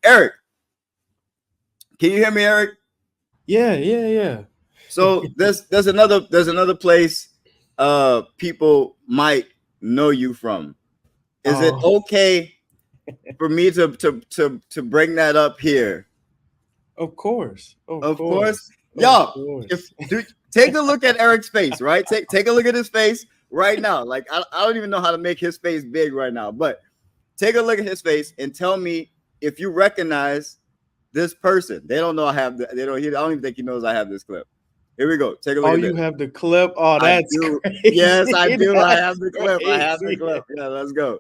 Eric, can you hear me, Eric? Yeah. So there's another place people might know you from. Is it okay for me to bring that up here? Of course. Of course. Y'all, take a look at Eric's face, right? Take a look at his face right now. Like I don't even know how to make his face big right now, but take a look at his face and tell me if you recognize this person. They don't know I have I don't even think he knows I have this clip. Here we go. Take a look at this. You have the clip? Oh, that's crazy. Yes, I do. That's I have the clip. crazy. I have the clip. Yeah, let's go.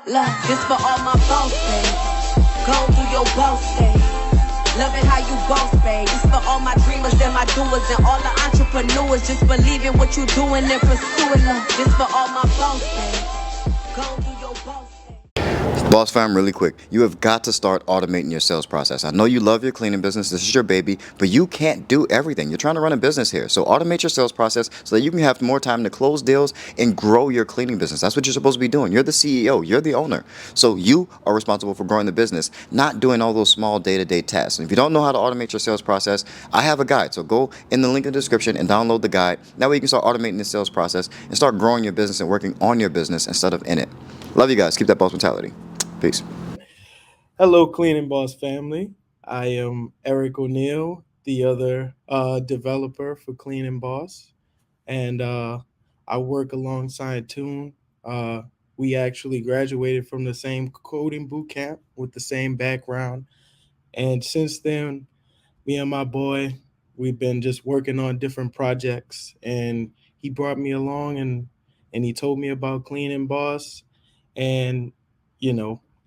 Look, this for all my boss babe. Go do your boss babe. Loving how you boss babe. This for all my dreamers and my doers and all the entrepreneurs. Just believe in what you're doing and pursuing them. This for all my boss babe. Go do your boss babe. Boss fam, really quick, you have got to start automating your sales process. I know you love your cleaning business, this is your baby, but you can't do everything. You're trying to run a business here. So automate your sales process so that you can have more time to close deals and grow your cleaning business. That's what you're supposed to be doing. You're the CEO, you're the owner. So you are responsible for growing the business, not doing all those small day-to-day tasks. And if you don't know how to automate your sales process, I have a guide. So go in the link in the description and download the guide. That way you can start automating the sales process and start growing your business and working on your business instead of in it. Love you guys. Keep that boss mentality. Peace. Hello, Cleaning Boss family. I am Eric Oneal, the other developer for Cleaning Boss, and I work alongside Toon. We actually graduated from the same coding boot camp with the same background, and since then, me and my boy, we've been just working on different projects, and he brought me along and he told me about Cleaning Boss, and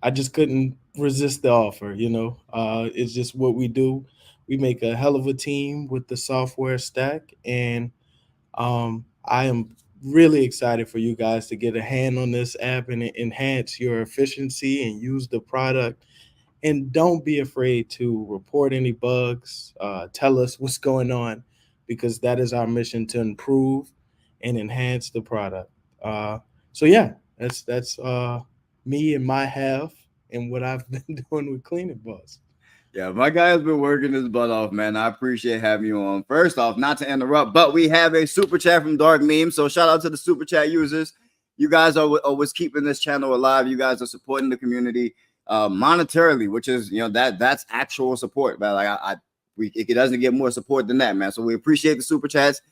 I just couldn't resist the offer. It's just what we do. We make a hell of a team with the software stack, and I am really excited for you guys to get a hand on this app and enhance your efficiency and use the product. And don't be afraid to report any bugs. Tell us what's going on, because that is our mission, to improve and enhance the product. So yeah, that's me and my half and what I've been doing with Cleaning Boss. Yeah, my guy has been working his butt off, man. I appreciate having you on. First off, not to interrupt, but we have a super chat from Dark Meme. So shout out to the super chat users. You guys are always keeping this channel alive. You guys are supporting the community monetarily, which is that's actual support. But like it doesn't get more support than that, man. So we appreciate the super chats.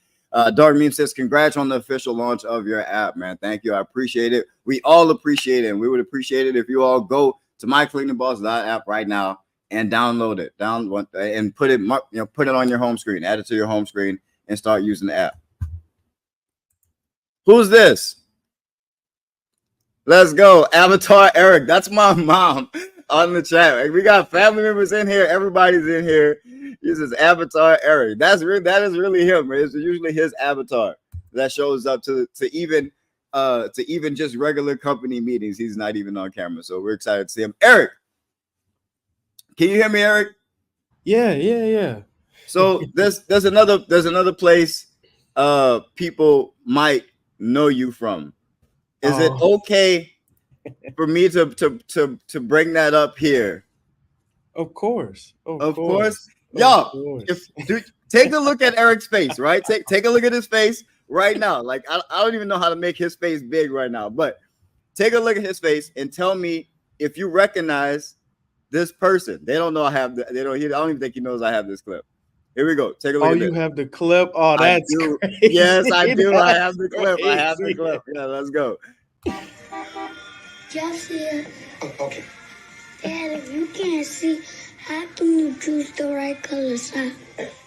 Dark Meme says, congrats on the official launch of your app, man. Thank you. I appreciate it. We all appreciate it. And we would appreciate it if you all go to mycleaningboss.app right now and download it. And put it on your home screen. Add it to your home screen and start using the app. Who's this? Let's go. Avatar Eric. That's my mom on the chat. We got family members in here. Everybody's in here. This is Avatar Eric. That is really him. Right? It's usually his avatar that shows up to even just regular company meetings. He's not even on camera. So we're excited to see him. Eric, can you hear me, Eric? Yeah. So there's another place people might know you from. Is it okay for me to bring that up here? Of course. Of course. Y'all, take a look at Eric's face, right? Take a look at his face right now. Like I don't even know how to make his face big right now, but take a look at his face and tell me if you recognize this person. They don't know I have I don't even think he knows I have this clip. Here we go. Take a look at this. You have the clip? Oh, that's crazy. Yes, I do. I have the clip. I have the clip. Yeah, let's go. Just here. Oh, okay. Dad, if you can't see, how can you choose the right color sign?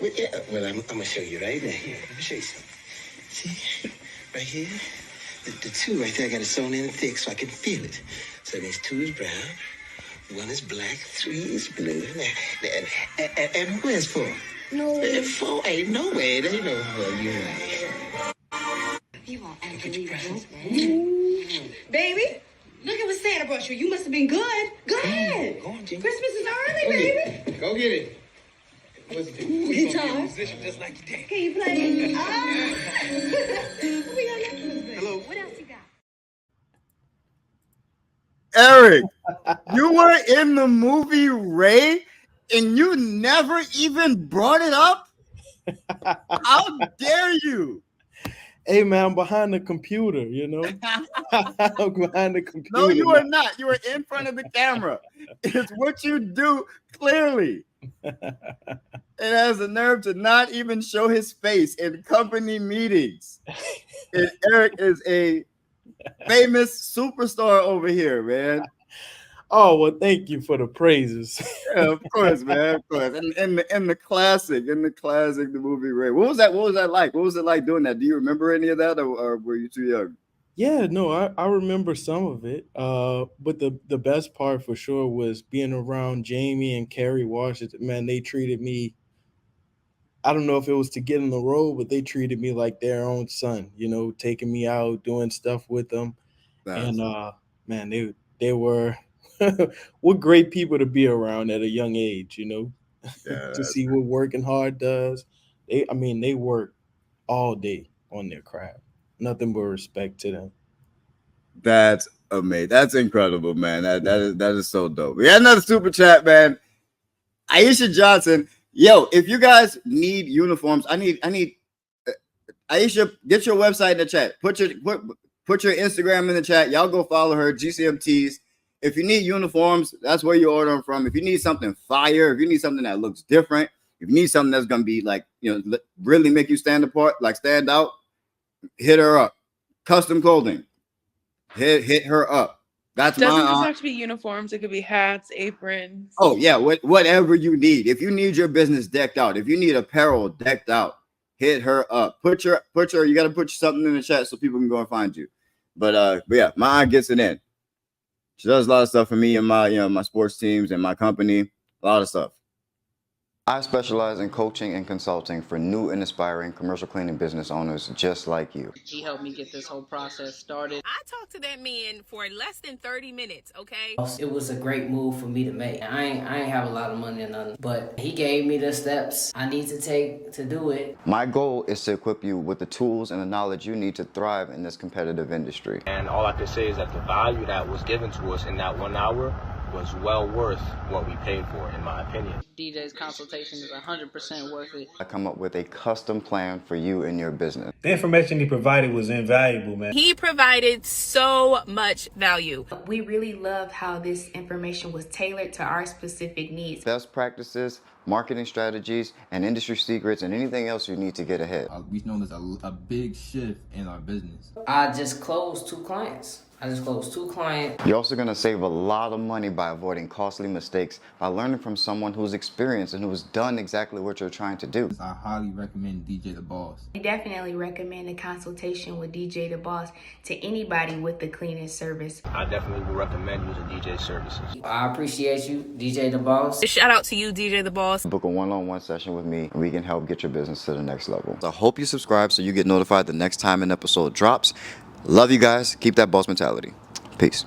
Well, I'm going to show you right now. Here, let me show you something. See? Right here? The two right there, I got it sewn in thick so I can feel it. So these two is brown, one is black, three is blue. And who is four? No. Four ain't no way. They know who you are. You won't ever believe it. Baby, look at what Santa brought you. You must have been good. Go ahead. Go on, Jim. Christmas is early, baby. Go get it. What's it? Guitar. Be a musician just like your dad. Can you play? What we got next, baby? Hello. What else you got? Eric, You were in the movie Ray, and you never even brought it up? How dare you? Hey man, I'm behind the computer, you know. I'm behind the computer. No, you are not. You are in front of the camera. It's what you do clearly. It has the nerve to not even show his face in company meetings. And Eric is a famous superstar over here, man. Oh well, thank you for the praises. Yeah, of course, man, of course. And in the classic, the movie Ray. What was that like? What was it like doing that? Do you remember any of that, or were you too young? Yeah, no, I remember some of it. But the best part for sure was being around Jamie and Kerry Washington. Man, they treated me. I don't know if it was to get in the role, but they treated me like their own son. You know, taking me out, doing stuff with them, and man, they were what great people to be around at a young age. You know, Yeah, to see what working hard does. They work all day on their craft. Nothing but respect to them. that's amazing. That's incredible, man. That is so dope. We had another super chat, man. Aisha Johnson. Yo, if you guys need uniforms, I need Aisha, get your website in the chat. Put your Instagram in the chat. Y'all go follow her, GCMTs. If you need uniforms, that's where you order them from. If you need something fire, if you need something that looks different, if you need something that's gonna be like, really make you stand apart, like stand out, hit her up. Custom clothing, hit her up. That's Doesn't my just have to be uniforms. It could be hats, aprons. Oh yeah, whatever you need. If you need your business decked out, if you need apparel decked out, hit her up. Put your. You got to put something in the chat so people can go and find you. But yeah, my aunt gets it in. She does a lot of stuff for me and my my sports teams and my company. A lot of stuff. I specialize in coaching and consulting for new and aspiring commercial cleaning business owners just like you. He helped me get this whole process started. I talked to that man for less than 30 minutes, okay? It was a great move for me to make. I ain't have a lot of money or nothing, but he gave me the steps I need to take to do it. My goal is to equip you with the tools and the knowledge you need to thrive in this competitive industry. And all I can say is that the value that was given to us in that 1 hour was well worth what we paid for, in my opinion. DJ's consultation is 100% worth it. I come up with a custom plan for you and your business. The information he provided was invaluable, man. He provided so much value. We really loved how this information was tailored to our specific needs. Best practices, marketing strategies, and industry secrets, and anything else you need to get ahead. We know there's a big shift in our business. I just closed 2 clients. You're also going to save a lot of money by avoiding costly mistakes by learning from someone who's experienced and who's done exactly what you're trying to do. I highly recommend DJ The Boss. We definitely recommend a consultation with DJ The Boss to anybody with the cleaning service. I definitely would recommend using DJ services. I appreciate you, DJ The Boss. Shout out to you, DJ The Boss. Book a one-on-one session with me, and we can help get your business to the next level. So I hope you subscribe so you get notified the next time an episode drops. Love you guys. Keep that boss mentality. Peace.